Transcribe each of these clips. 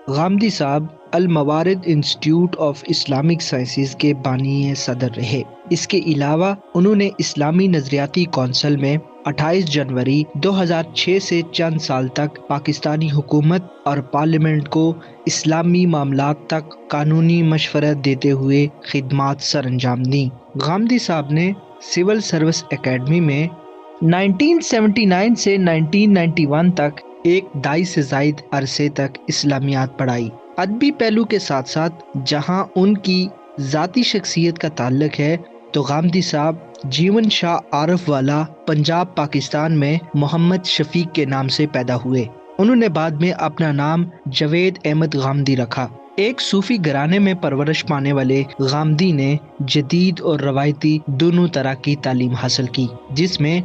غامدی صاحب الموارد institute of Islamic sciences کے بانی صدر رہے۔ اس کے علاوہ انہوں نے اسلامی نظریاتی کونسل میں 28 جنوری 2006 سے چند سال تک پاکستانی حکومت اور پارلیمنٹ کو اسلامی معاملات تک قانونی مشورت دیتے ہوئے خدمات سر انجام دیں۔ غامدی صاحب نے سول سروس اکیڈمی میں 1979 سے 1991 تک ایک دہائی سے زائد عرصے تک اسلامیات پڑھائی۔ ادبی پہلو کے ساتھ ساتھ جہاں ان کی ذاتی شخصیت کا تعلق ہے تو غامدی صاحب جیون شاہ عارف والا پنجاب پاکستان میں محمد شفیق کے نام سے پیدا ہوئے۔ انہوں نے بعد میں اپنا نام جاوید احمد غامدی رکھا۔ ایک صوفی گھرانے میں پرورش پانے والے غامدی نے جدید اور روایتی دونوں طرح کی تعلیم حاصل کی، جس میں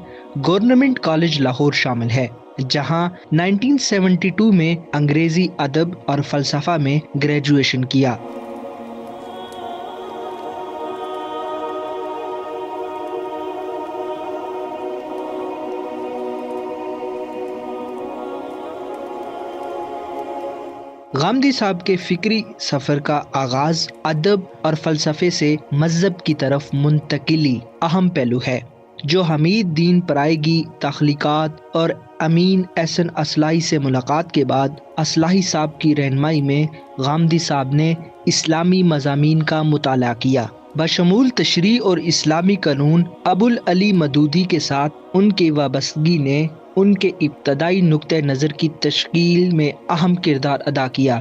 گورنمنٹ کالج لاہور شامل ہے، جہاں 1972 میں انگریزی ادب اور فلسفہ میں گریجویشن کیا۔ غامدی صاحب کے فکری سفر کا آغاز ادب اور فلسفے سے مذہب کی طرف منتقلی اہم پہلو ہے، جو حمید دین پرائیگی تخلیقات اور امین احسن اصلاحی سے ملاقات کے بعد اصلاحی صاحب کی رہنمائی میں غامدی صاحب نے اسلامی مضامین کا مطالعہ کیا، بشمول تشریع اور اسلامی قانون۔ ابوالعلی مودودی کے ساتھ ان کی وابستگی نے ان کے ابتدائی نقطہ نظر کی تشکیل میں اہم کردار ادا کیا۔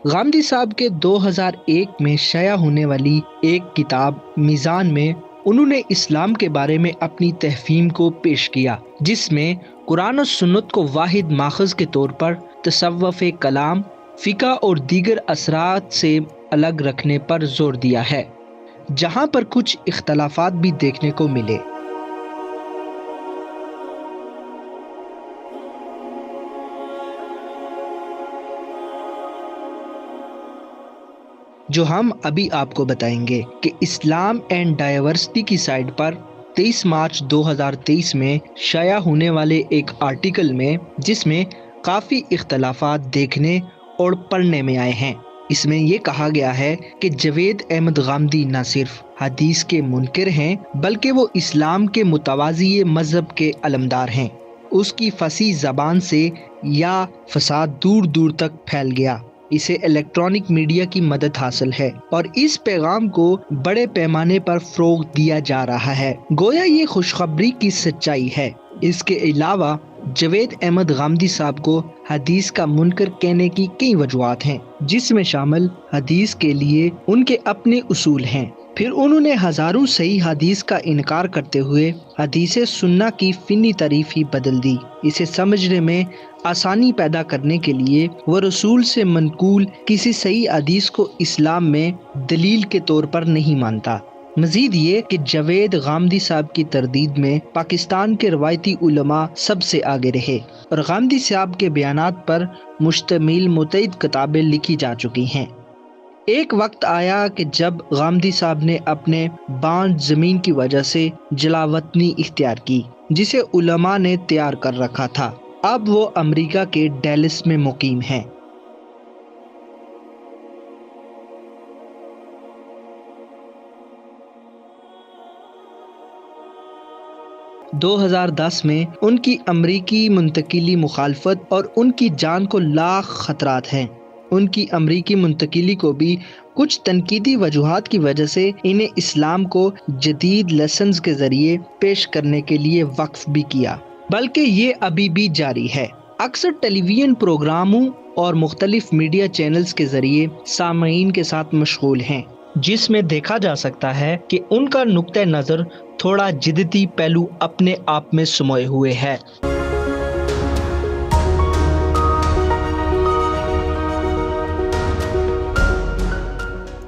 غامدی صاحب کے 2001 میں شائع ہونے والی ایک کتاب میزان میں انہوں نے اسلام کے بارے میں اپنی تفہیم کو پیش کیا، جس میں قرآن و سنت کو واحد ماخذ کے طور پر تصوف کلام، فقہ اور دیگر اثرات سے الگ رکھنے پر زور دیا ہے، جہاں پر کچھ اختلافات بھی دیکھنے کو ملے۔ جو ہم ابھی آپ کو بتائیں گے کہ اسلام اینڈ ڈائیورسٹی کی سائٹ پر 23 مارچ 2023 میں شائع ہونے والے ایک آرٹیکل میں، جس میں کافی اختلافات دیکھنے اور پڑھنے میں آئے ہیں، اس میں یہ کہا گیا ہے کہ جاوید احمد غامدی نہ صرف حدیث کے منکر ہیں بلکہ وہ اسلام کے متوازی مذہب کے علمدار ہیں۔ اس کی فصیح زبان سے یا فساد دور دور تک پھیل گیا۔ اسے الیکٹرانک میڈیا کی مدد حاصل ہے اور اس پیغام کو بڑے پیمانے پر فروغ دیا جا رہا ہے، گویا یہ خوشخبری کی سچائی ہے۔ اس کے علاوہ جاوید احمد غامدی صاحب کو حدیث کا منکر کہنے کی کئی وجوہات ہیں، جس میں شامل حدیث کے لیے ان کے اپنے اصول ہیں، پھر انہوں نے ہزاروں صحیح حدیث کا انکار کرتے ہوئے حدیث سنہ کی فنی تعریف ہی بدل دی۔ اسے سمجھنے میں آسانی پیدا کرنے کے لیے وہ رسول سے منقول کسی صحیح حدیث کو اسلام میں دلیل کے طور پر نہیں مانتا۔ مزید یہ کہ جاوید غامدی صاحب کی تردید میں پاکستان کے روایتی علماء سب سے آگے رہے اور غامدی صاحب کے بیانات پر مشتمل متعدد کتابیں لکھی جا چکی ہیں۔ ایک وقت آیا کہ جب غامدی صاحب نے اپنے بانڈ زمین کی وجہ سے جلاوطنی اختیار کی، جسے علماء نے تیار کر رکھا تھا۔ اب وہ امریکہ کے ڈیلس میں مقیم ہیں۔ 2010 میں ان کی امریکی منتقلی مخالفت اور ان کی جان کو لاحق خطرات ہیں۔ ان کی امریکی منتقلی کو بھی کچھ تنقیدی وجوہات کی وجہ سے انہیں اسلام کو جدید لیسنز کے ذریعے پیش کرنے کے لیے وقف بھی کیا، بلکہ یہ ابھی بھی جاری ہے۔ اکثر ٹیلی ویژن پروگراموں اور مختلف میڈیا چینلز کے ذریعے سامعین کے ساتھ مشغول ہیں، جس میں دیکھا جا سکتا ہے کہ ان کا نقطہ نظر تھوڑا جدتی پہلو اپنے آپ میں سموئے ہوئے ہے۔